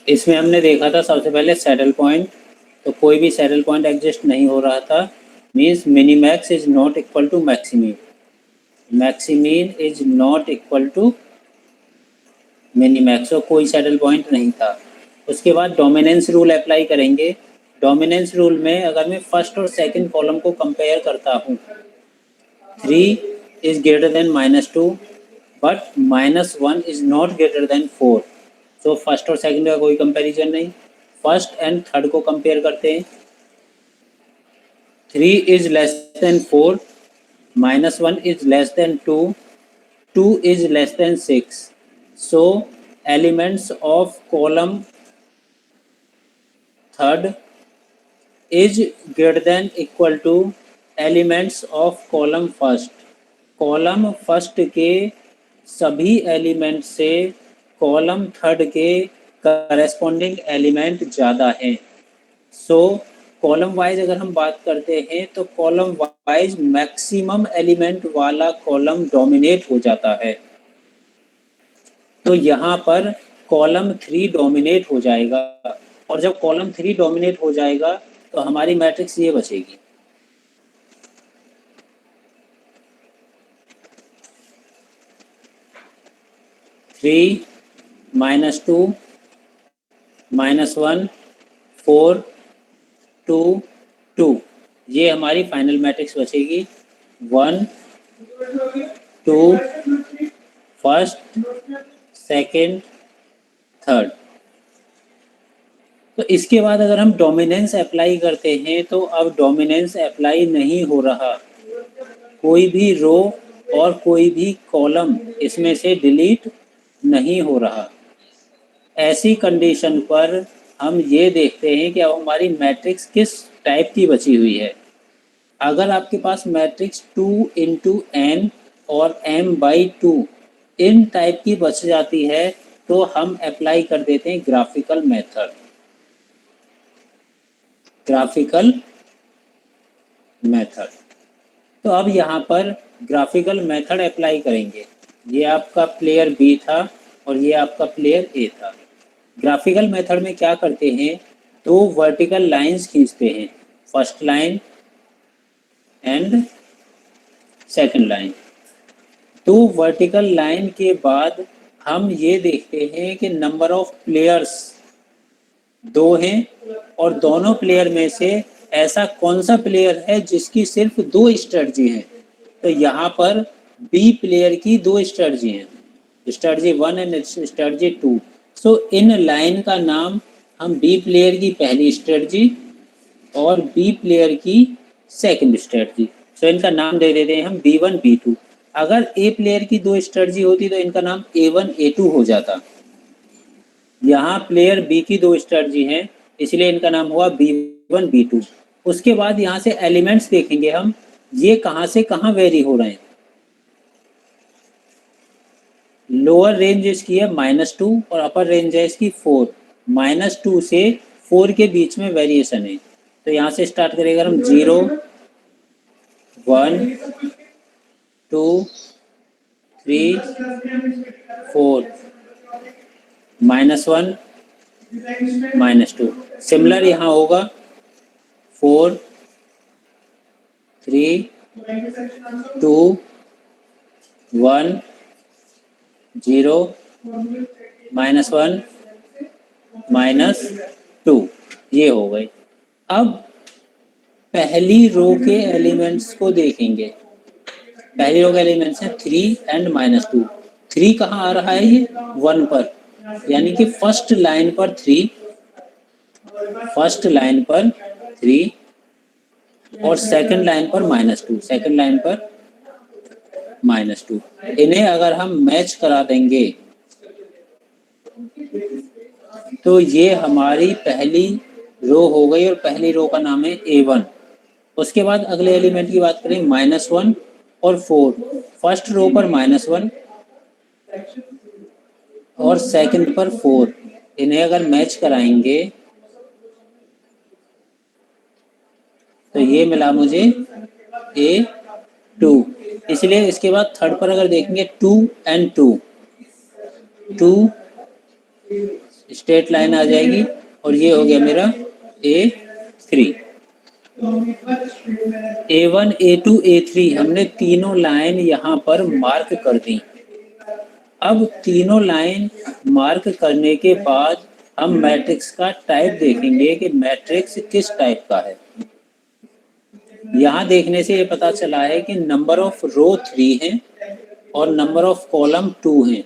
इसमें हमने देखा था सबसे पहले सैडल पॉइंट, तो कोई भी सैडल पॉइंट एग्जिस्ट नहीं हो रहा था, means minimax is not equal to maximin, maximin is not equal to minimax, और कोई सैडल पॉइंट नहीं था। उसके बाद डोमिनेंस रूल अप्लाई करेंगे। डोमिनेंस रूल में अगर मैं फर्स्ट और सेकंड कॉलम को कंपेयर करता हूँ, 3 is greater than -2 but -1 is not greater than 4, तो फर्स्ट और सेकंड का कोई कंपैरिजन नहीं। फर्स्ट एंड थर्ड को कंपेयर करते हैं। 3 is less than 4, -1 is less than 2, 2 is less than 6, so elements of column third is greater than equal to elements of column first। Column first के सभी element से column third के corresponding element ज़्यादा हैं। सो column wise अगर हम बात करते हैं तो कॉलम वाइज मैक्सिमम एलिमेंट वाला कॉलम डोमिनेट हो जाता है। तो यहाँ पर कॉलम 3 डोमिनेट हो जाएगा, और जब कॉलम 3 डोमिनेट हो जाएगा तो हमारी मैट्रिक्स ये बचेगी। थ्री -2 -1 4 2 2, ये हमारी फाइनल मैट्रिक्स बचेगी। 1 2 फर्स्ट सेकंड थर्ड। तो इसके बाद अगर हम डोमिनेंस अप्लाई करते हैं तो अब डोमिनेंस अप्लाई नहीं हो रहा, कोई भी रो और कोई भी कॉलम इसमें से डिलीट नहीं हो रहा। ऐसी कंडीशन पर हम ये देखते हैं कि अब हमारी मैट्रिक्स किस टाइप की बची हुई है। अगर आपके पास मैट्रिक्स 2 × n और m/2 इन टाइप की बच जाती है तो हम अप्लाई कर देते हैं ग्राफिकल मेथड। ग्राफिकल मेथड, तो अब यहाँ पर ग्राफिकल मेथड अप्लाई करेंगे। ये आपका प्लेयर बी था और ये आपका प्लेयर ए था। ग्राफिकल मेथड में क्या करते हैं, दो वर्टिकल लाइंस खींचते हैं, first line and second line. दो वर्टिकल लाइन के बाद हम ये देखते हैं कि नंबर ऑफ प्लेयर्स 2 हैं और दोनों प्लेयर में से ऐसा कौन सा प्लेयर है जिसकी सिर्फ 2 स्ट्रेटजी हैं। तो यहाँ पर बी प्लेयर की 2 स्ट्रेटजी हैं, strategy 1 and strategy 2। So in line का नाम हम बी प्लेयर की पहली स्ट्रेटजी और बी प्लेयर की सेकंड स्ट्रेटजी, सो इनका नाम दे देते हैं हम B1 B2। अगर ए प्लेयर की 2 स्ट्रेटजी होती तो इनका नाम A1 A2 हो जाता। यहाँ प्लेयर बी की 2 स्ट्रेटजी हैं इसलिए इनका नाम हुआ B1 B2। उसके बाद यहाँ से एलिमेंट्स देखेंगे हम, ये कहाँ से कहाँ वेरी हो रहे हैं। लोअर रेंज इसकी है -2 और अपर रेंज है इसकी 4। -2 से 4 के बीच में वेरिएशन है, तो यहाँ से स्टार्ट करेगा हम 0 1 2 3 4 -1 -2। सिमिलर यहाँ होगा 4 3 2 1 0 -1 -2, ये हो गई। अब पहली रो के एलिमेंट्स को देखेंगे। पहली रो के एलिमेंट्स हैं 3 एंड -2। 3 कहाँ आ रहा है, ये 1 पर, यानी कि फर्स्ट लाइन पर 3, फर्स्ट लाइन पर 3 और सेकंड लाइन पर -2, सेकंड लाइन पर -2। इन्हें अगर हम मैच करा देंगे तो ये हमारी पहली रो हो गई और पहली रो का नाम है A1। उसके बाद अगले एलिमेंट की बात करें -1 और 4। फर्स्ट रो पर -1 और सेकंड पर 4, इन्हें अगर मैच कराएंगे तो ये मिला मुझे A2। इसलिए इसके बाद थर्ड पर अगर देखेंगे 2 एंड 2, 2 स्ट्रेट लाइन आ जाएगी और ये हो गया मेरा A3। A1 A2 A3 हमने तीनों लाइन यहाँ पर मार्क कर दी। अब तीनों लाइन मार्क करने के बाद हम मैट्रिक्स का टाइप देखेंगे कि मैट्रिक्स किस टाइप का है। यहाँ देखने से ये पता चला है कि नंबर ऑफ रो 3 है और नंबर ऑफ कॉलम 2 है,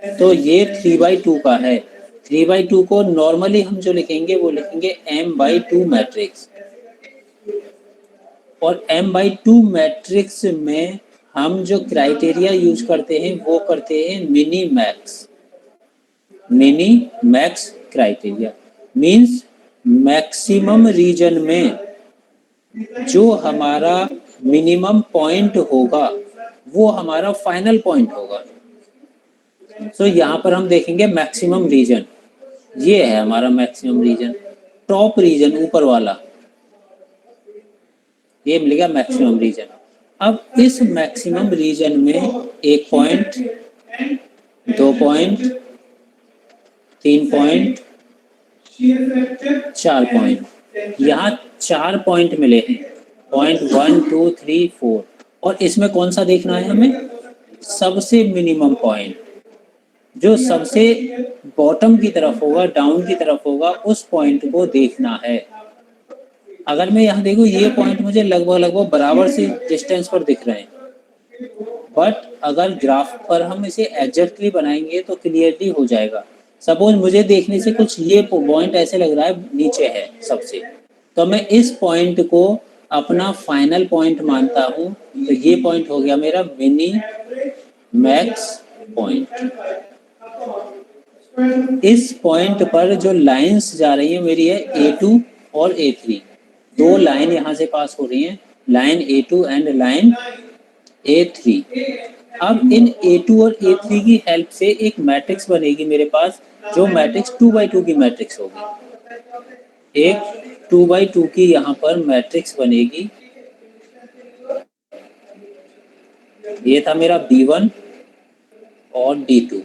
तो ये 3/2 का है। 3/2 को नॉर्मली हम जो लिखेंगे वो लिखेंगे m/2 मैट्रिक्स, और m/2 मैट्रिक्स में हम जो क्राइटेरिया यूज करते हैं वो करते हैं mini max criteria. Means maximum region में जो हमारा मिनिमम पॉइंट होगा वो हमारा फाइनल पॉइंट होगा। तो यहाँ पर हम देखेंगे मैक्सिमम रीजन, ये है हमारा मैक्सिमम रीजन, टॉप रीजन ऊपर वाला, ये मिलेगा मैक्सिमम रीजन। अब इस मैक्सिमम रीजन में 1 पॉइंट, 2 पॉइंट, 3 पॉइंट, 4 पॉइंट, यहाँ 4 पॉइंट मिले हैं, पॉइंट 1 2 3 4। और इसमें कौन सा देखना है हमें? सबसे मिनिमम पॉइंट, जो सबसे बॉटम की तरफ होगा, डाउन की तरफ होगा, उस पॉइंट को देखना है। अगर मैं यहाँ देखूँ ये पॉइंट मुझे लगभग बराबर से डिस्टेंस पर दिख रहे हैं, बट अगर ग्राफ पर हम इसे एग्जैक्टली बनाएंगे तो क्लियरली हो जाएगा। सपोज मुझे देखने से कुछ ये पॉइंट ऐसे लग रहा है नीचे है सबसे, तो मैं इस पॉइंट को अपना फाइनल पॉइंट मानता हूँ, तो ये पॉइंट हो गया मेरा मिनी मैक्स पॉइंट। इस पॉइंट पर जो लाइंस जा रही है मेरी है A2 और A3, दो लाइन यहाँ से पास हो रही हैं, line A2 and line A3। अब इन A2 और A3 की हेल्प से एक मैट्रिक्स बनेगी मेरे पास, जो मैट्रिक्स 2/2 की मैट्रिक्स होगी। एक 2/2 की यहाँ पर मैट्रिक्स बनेगी। ये था मेरा B1 और D2,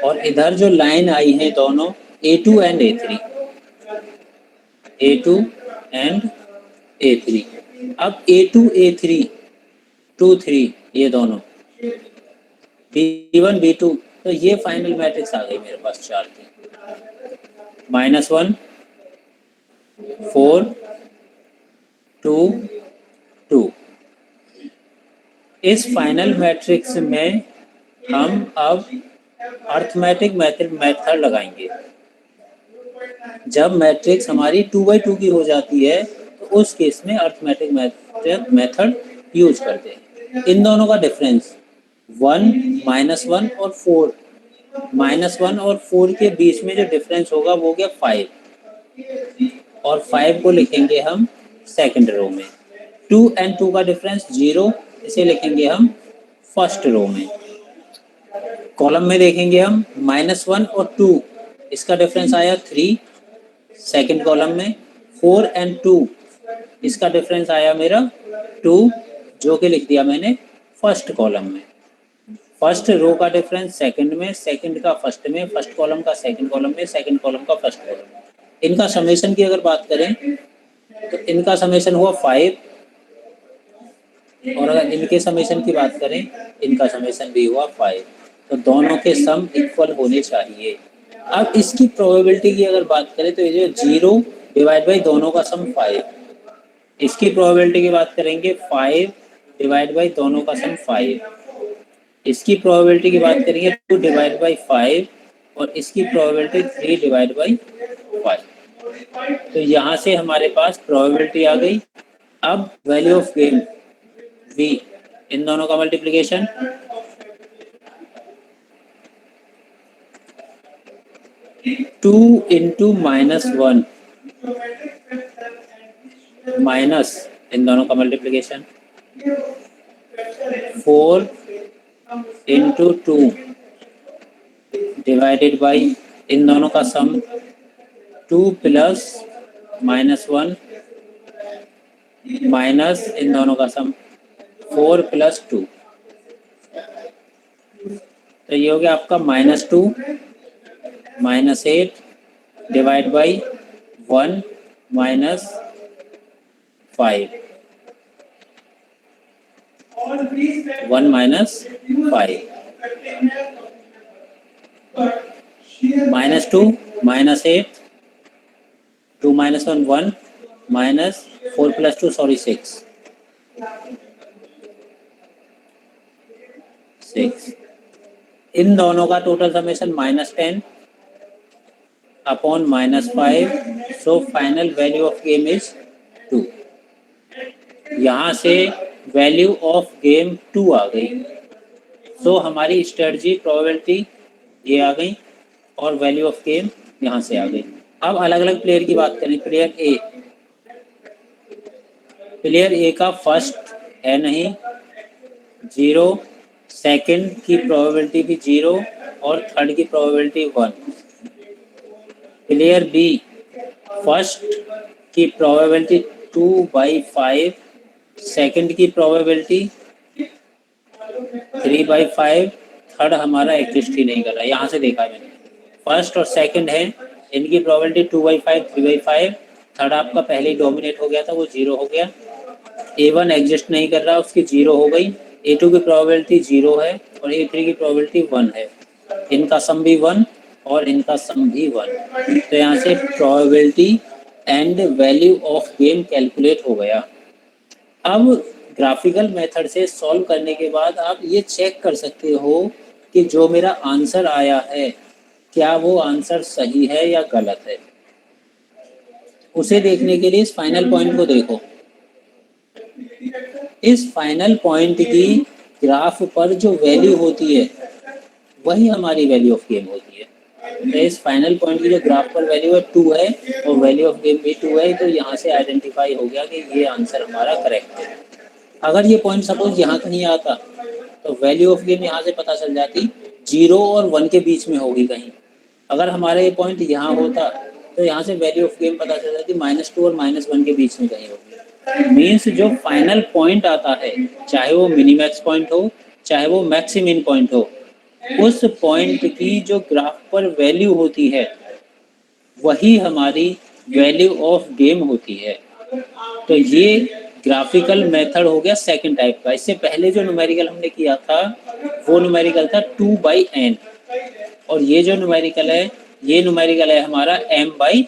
और इधर जो लाइन आई है दोनों A2 and A3, A2 and A3। अब A2 A3 2 3 ये दोनों B1 B2, तो ये फाइनल मैट्रिक्स आ गई मेरे पास 4 की, -1 4 2 2। इस फाइनल मैट्रिक्स में हम अब अर्थमेटिक मेथड लगाएंगे। जब मैट्रिक्स हमारी 2/2 की हो जाती है तो उस केस में अर्थमेटिक मेथड यूज करते हैं। इन दोनों का डिफरेंस 1 -1 और 4, -1 और 4 के बीच में जो डिफरेंस होगा वो हो गया 5, और 5 को लिखेंगे हम सेकंड रो में। 2 एंड 2 का डिफरेंस 0, इसे लिखेंगे हम फर्स्ट रो में। कॉलम में देखेंगे हम -1 और 2, इसका डिफरेंस आया 3 सेकंड कॉलम में। 4 एंड 2, इसका डिफरेंस आया मेरा 2, जो कि लिख दिया मैंने फर्स्ट कॉलम में। फर्स्ट रो का डिफरेंस सेकंड में, सेकंड का फर्स्ट में, फर्स्ट कॉलम का सेकंड कॉलम में, सेकंड कॉलम का फर्स्ट कॉलम में। इनका समेशन की अगर बात करें तो इनका समेशन हुआ 5, और अगर इनके समेशन की बात करें इनका समेशन भी हुआ 5, तो दोनों के सम इक्वल होने चाहिए। अब इसकी प्रोबेबिलिटी की अगर बात करें तो ये जो 0 डिवाइड बाई दोनों का सम 5, इसकी प्रोबेबिलिटी की बात करेंगे 5 डिवाइड बाई दोनों का सम 5। इसकी प्रोबेबिलिटी की बात करेंगे 2 डिवाइड बाई 5, और इसकी प्रोबेबिलिटी 3 डिवाइड बाई 5। तो यहाँ से हमारे पास प्रोबेबिलिटी आ गई। अब वैल्यू ऑफ गेन V, इन दोनों का मल्टीप्लिकेशन, टू इंटू -1 माइनस इन दोनों का मल्टीप्लिकेशन, 4 इंटू 2 डिवाइडेड बाई इन दोनों का सम, 2 प्लस -1 माइनस इन दोनों का सम, 4 प्लस 2। तो ये हो गया आपका -2 -8 डिवाइड बाई 1 -5 1 -5 -2 -8 2 -1 1 -4 + 2 सॉरी 6 इन दोनों का total summation -10 upon -5 so final value of game is 2। यहाँ से वैल्यू ऑफ गेम 2 आ गई। सो हमारी स्ट्रेटजी प्रोबेबिलिटी ये आ गई और वैल्यू ऑफ गेम यहाँ से आ गई। अब अलग अलग प्लेयर की बात करें। प्लेयर ए का फर्स्ट है नहीं, 0, सेकंड की प्रोबेबिलिटी भी 0 और थर्ड की प्रोबेबिलिटी 1। प्लेयर बी फर्स्ट की प्रोबेबिलिटी 2/5, सेकंड की प्रोबेबिलिटी 3/5, थर्ड हमारा एग्जिस्ट ही नहीं कर रहा। यहाँ से देखा मैंने, फर्स्ट और सेकंड है, इनकी प्रोबेबिलिटी 2/5 3/5, थर्ड आपका पहले ही डोमिनेट हो गया था, वो 0 हो गया। A1 एग्जिस्ट नहीं कर रहा, उसकी 0 हो गई। A2 की प्रोबेबिलिटी 0 है और A3 की प्रोबेबिलिटी 1 है। इनका सम भी 1 और इनका सम भी 1। तो यहाँ से probability and value of game calculate हो गया। अब ग्राफिकल मेथड से सॉल्व करने के बाद आप ये चेक कर सकते हो कि जो मेरा आंसर आया है क्या वो आंसर सही है या गलत है। उसे देखने के लिए इस फाइनल पॉइंट को देखो। इस फाइनल पॉइंट की ग्राफ पर जो वैल्यू होती है वही हमारी वैल्यू ऑफ गेम होती है। तो इस फाइनल पॉइंट की जो ग्राफ पर वैल्यू है 2 है और वैल्यू ऑफ गेम भी 2 है, तो यहाँ से आइडेंटिफाई हो गया कि ये आंसर हमारा करेक्ट है। अगर ये पॉइंट सपोज यहाँ कहीं आता तो वैल्यू ऑफ गेम यहाँ से पता चल जाती 0 और 1 के बीच में होगी कहीं। अगर हमारा ये पॉइंट यहाँ होता तो यहाँ से वैल्यू ऑफ गेम पता चल जाती -2 और -1 के बीच में कहीं होगी। मीन्स जो फाइनल पॉइंट आता है, चाहे वो मिनीमैक्स पॉइंट हो चाहे वो मैक्सिमिन पॉइंट हो, उस पॉइंट की जो ग्राफ पर वैल्यू होती है वही हमारी वैल्यू ऑफ गेम होती है। तो ये ग्राफिकल मेथड हो गया सेकंड टाइप का। इससे पहले जो न्यूमेरिकल हमने किया था वो न्यूमेरिकल था 2/n और ये जो न्यूमेरिकल है ये न्यूमेरिकल है हमारा m/n।